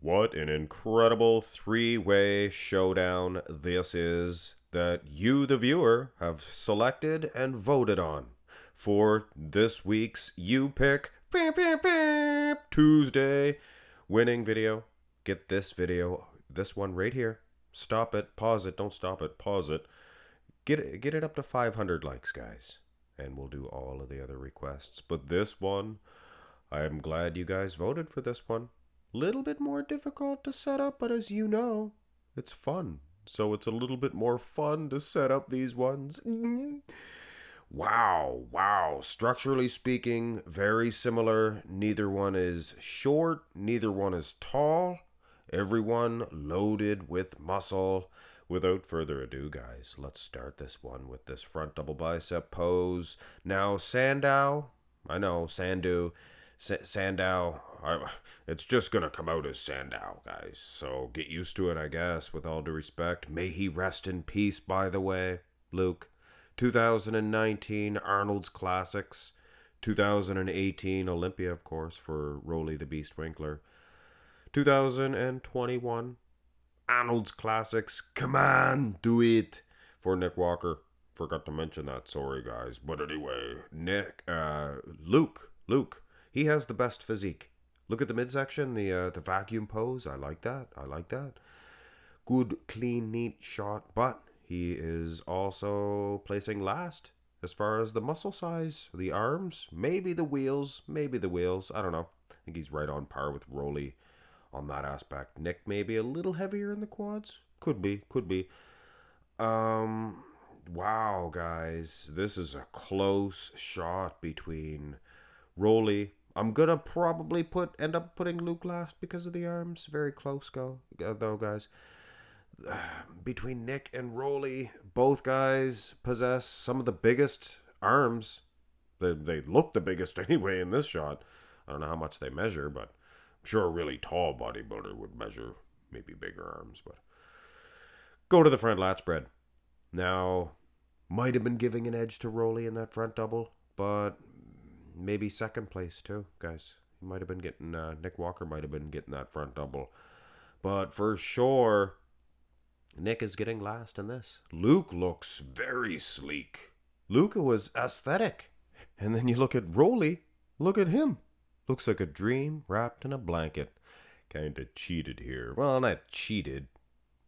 What an incredible three-way showdown this is that you, the viewer, have selected and voted on for this week's You Pick Tuesday winning video. Get this video, this one right here. Stop it, pause it, don't stop it, pause it. Get it up to 500 likes, guys, and we'll do all of the other requests. But this one, I am glad you guys voted for this one. Little bit more difficult to set up, but as you know, it's fun. So it's a little bit more fun to set up these ones. Wow. Structurally speaking, very similar. Neither one is short, neither one is tall. Everyone loaded with muscle. Without further ado, guys, let's start this one with this front double bicep pose. Now, Sandoe, I know, Sandoe, Sandoe, it's just gonna come out as Sandoe, guys. So get used to it, I guess, with all due respect. May he rest in peace, by the way, Luke. 2019 Arnold's Classics. 2018 Olympia, of course, for Roelly the Beast Winklaar. 2021 Arnold's Classics. Come on, do it. For Nick Walker. Forgot to mention that, sorry guys. But anyway, Luke. He has the best physique. Look at the midsection, the vacuum pose. I like that. Good, clean, neat shot. But he is also placing last as far as the muscle size, the arms, maybe the wheels. I don't know. I think he's right on par with Roelly on that aspect. Nick maybe a little heavier in the quads. Could be. Wow, guys. This is a close shot between Roelly. I'm gonna probably end up putting Luke last because of the arms. Very close though, guys. Between Nick and Roelly, both guys possess some of the biggest arms. They look the biggest anyway in this shot. I don't know how much they measure, but I'm sure a really tall bodybuilder would measure maybe bigger arms. But go to the front lat spread. Now, might have been giving an edge to Roelly in that front double, but maybe second place too, guys. He might have been getting Nick Walker might have been getting that front double, but for sure, Nick is getting last in this. Luke looks very sleek. Luke was aesthetic, and then you look at Roelly. Look at him. Looks like a dream wrapped in a blanket. Kinda cheated here. Well, not cheated,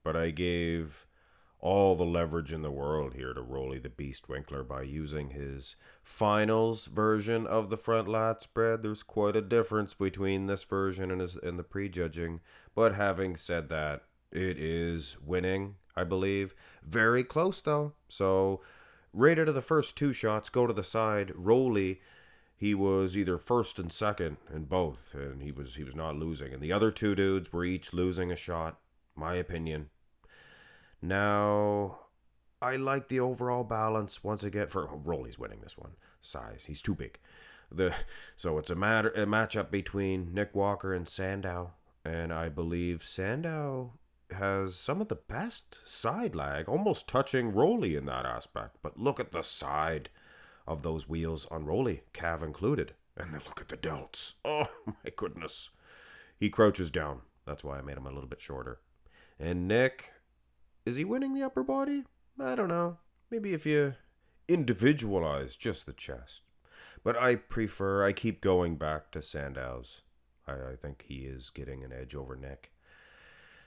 but I gave all the leverage in the world here to Roelly the Beast Winklaar by using his finals version of the front lat spread. There's quite a difference between this version and the prejudging. But having said that, it is winning, I believe. Very close though. So rated of the first two shots go to the side. Roelly, he was either first and second in both, and he was not losing. And the other two dudes were each losing a shot, my opinion. Now, I like the overall balance once again. For Roelly's winning this one. Size, he's too big. So it's a matchup between Nick Walker and Sandoe, and I believe Sandoe has some of the best side lag, almost touching Roelly in that aspect. But look at the side of those wheels on Roelly, calf included, and then look at the delts. Oh my goodness, he crouches down. That's why I made him a little bit shorter. And Nick, is he winning the upper body? I don't know. Maybe if you individualize just the chest. But I keep going back to Sandoe's. I think he is getting an edge over Nick.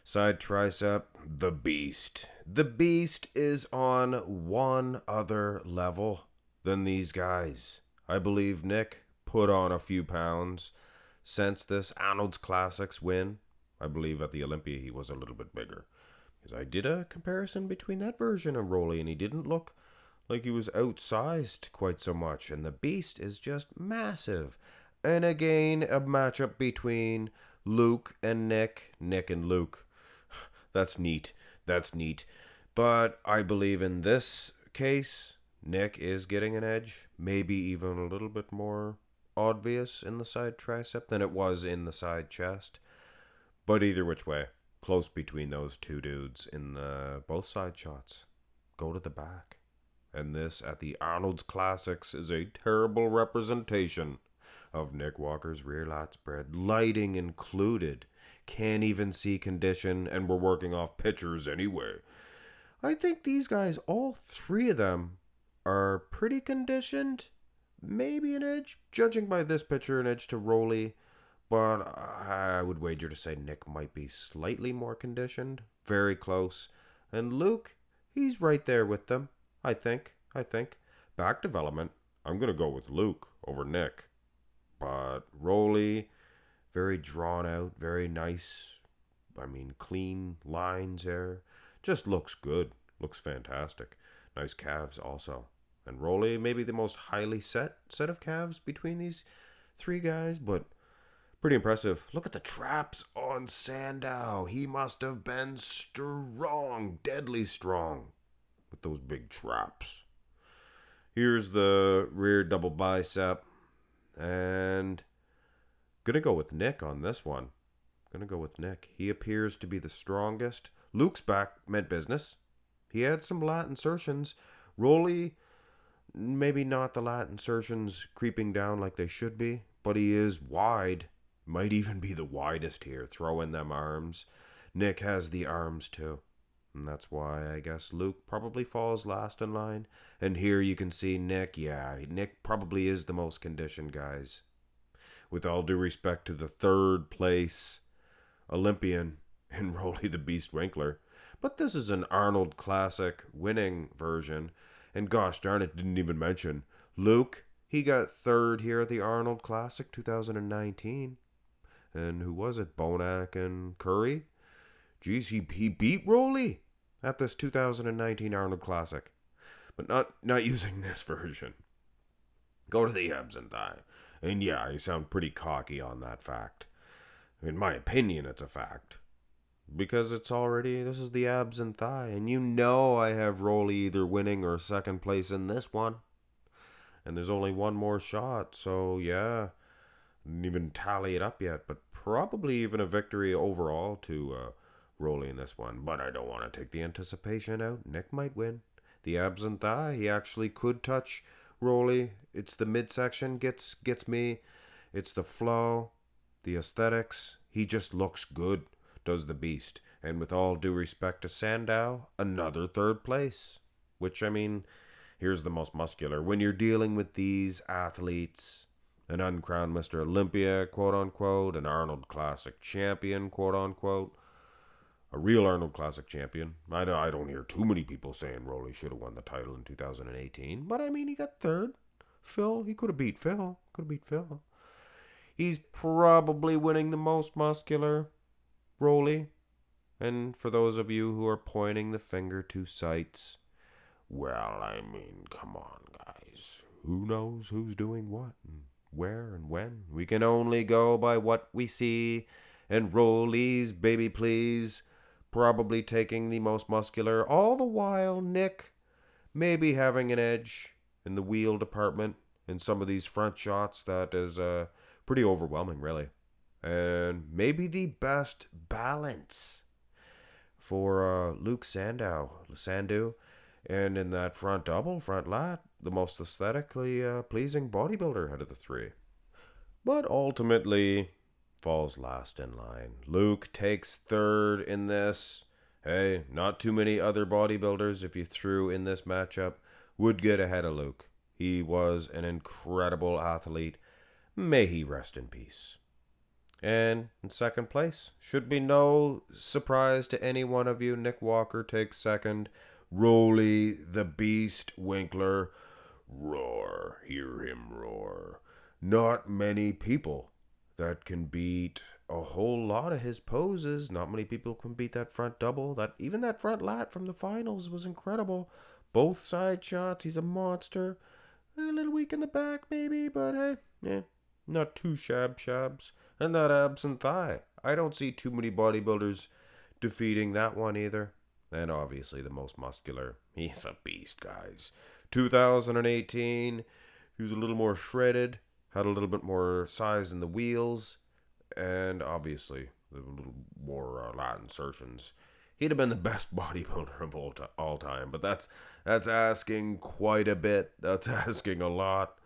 Side tricep, the beast. The beast is on one other level than these guys. I believe Nick put on a few pounds since this Arnold's Classics win. I believe at the Olympia he was a little bit bigger. Because I did a comparison between that version of Roelly, and he didn't look like he was outsized quite so much. And the beast is just massive. And again, a matchup between Luke and Nick. Nick and Luke. That's neat. But I believe in this case, Nick is getting an edge. Maybe even a little bit more obvious in the side tricep than it was in the side chest. But either which way, close between those two dudes in both side shots. Go to the back. And this at the Arnold's Classics is a terrible representation of Nick Walker's rear lat spread. Lighting included. can't even see condition, and we're working off pictures anyway. I think these guys, all three of them, are pretty conditioned. Maybe an edge, judging by this picture, an edge to Roelly. But I would wager to say Nick might be slightly more conditioned. Very close. And Luke, he's right there with them. I think. Back development, I'm going to go with Luke over Nick. But Roelly, very drawn out, very nice. I mean, clean lines there. Just looks good. Looks fantastic. Nice calves also. And Roelly, maybe the most highly set of calves between these three guys, but pretty impressive. Look at the traps on Sandoe. He must have been strong, deadly strong, with those big traps. Here's the rear double bicep. And gonna go with Nick on this one. He appears to be the strongest. Luke's back meant business. He had some lat insertions. Roelly, maybe not the lat insertions creeping down like they should be, but he is wide. Might even be the widest here, throwing them arms. Nick has the arms too. And that's why I guess Luke probably falls last in line. And here you can see Nick. Yeah, Nick probably is the most conditioned, guys. With all due respect to the third place Olympian in Roelly the Beast Winklaar. But this is an Arnold Classic winning version. And gosh darn it, didn't even mention Luke. He got third here at the Arnold Classic 2019. And who was it? Bonac and Curry? Geez, he beat Roelly at this 2019 Arnold Classic. But not using this version. Go to the abs and thigh. And yeah, you sound pretty cocky on that fact. In my opinion, it's a fact. Because this is the abs and thigh. And you know I have Roelly either winning or second place in this one. And there's only one more shot, so yeah. Didn't even tally it up yet, but probably even a victory overall to Roelly in this one. But I don't want to take the anticipation out. Nick might win. The abs and thigh, he actually could touch Roelly. It's the midsection gets me. It's the flow, the aesthetics. He just looks good, does the beast. And with all due respect to Sandoe, another third place. Which, I mean, here's the most muscular. When you're dealing with these athletes, an uncrowned Mr. Olympia, quote-unquote, an Arnold Classic champion, quote-unquote, a real Arnold Classic champion. I don't hear too many people saying Roelly should have won the title in 2018, but I mean, he got third. He could have beat Phil. He's probably winning the most muscular, Roelly. And for those of you who are pointing the finger to sites, well, I mean, come on, guys. Who knows who's doing what and where and when? We can only go by what we see. And Roelly's baby please, probably taking the most muscular, all the while Nick maybe having an edge in the wheel department in some of these front shots that is pretty overwhelming, really. And maybe the best balance for Luke Sandoe, and in that front double, front lat, the most aesthetically pleasing bodybuilder out of the three. But ultimately falls last in line. Luke takes third in this. Hey, not too many other bodybuilders, if you threw in this matchup, would get ahead of Luke. He was an incredible athlete. May he rest in peace. And in second place, should be no surprise to any one of you, Nick Walker takes second. Roelly the Beast Winklaar. Roar, hear him roar. Not many people that can beat a whole lot of his poses. Not many people can beat that front double. Even that front lat from the finals was incredible. Both side shots, he's a monster. A little weak in the back maybe, but hey, yeah, not too shabs. And that abs and thigh. I don't see too many bodybuilders defeating that one either. And obviously the most muscular. He's a beast, guys. 2018, he was a little more shredded, had a little bit more size in the wheels, and obviously a little more lat insertions. He'd have been the best bodybuilder of all time, but that's asking quite a bit. That's asking a lot.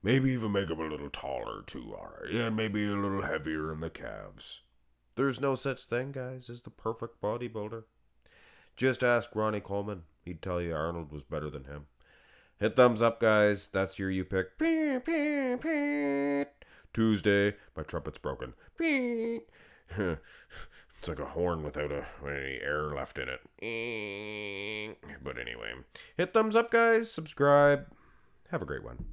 Maybe even make him a little taller too, alright. Yeah, maybe a little heavier in the calves. There's no such thing, guys, as the perfect bodybuilder. Just ask Ronnie Coleman. He'd tell you Arnold was better than him. Hit thumbs up, guys. That's your you pick. Tuesday. My trumpet's broken. It's like a horn without any air left in it. But anyway, hit thumbs up, guys. Subscribe. Have a great one.